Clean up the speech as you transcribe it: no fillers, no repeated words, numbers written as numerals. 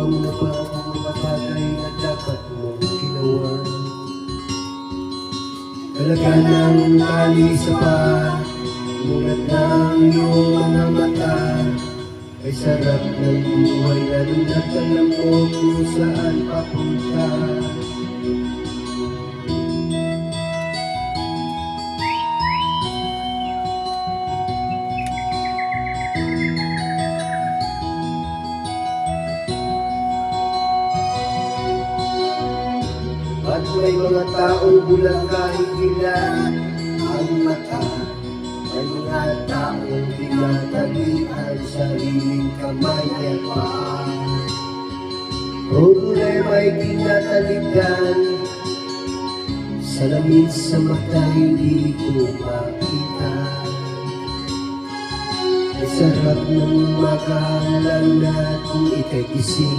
mo na ba ang mga bagay na dapat mong ginawa? Talaga ng tali sa paa, mulat ng iyong mga mata, ay sarap ng buhay lalo na't alam mo kung saan papunta. At may mga taong bulag kahit kailan ang mata, may mga taong pinatalian sariling kamay at paa. Problema'y tinatalikan, salamin sa mata hindi ko makita. Ay sarap ng umaga lalo na kung ika'y gising.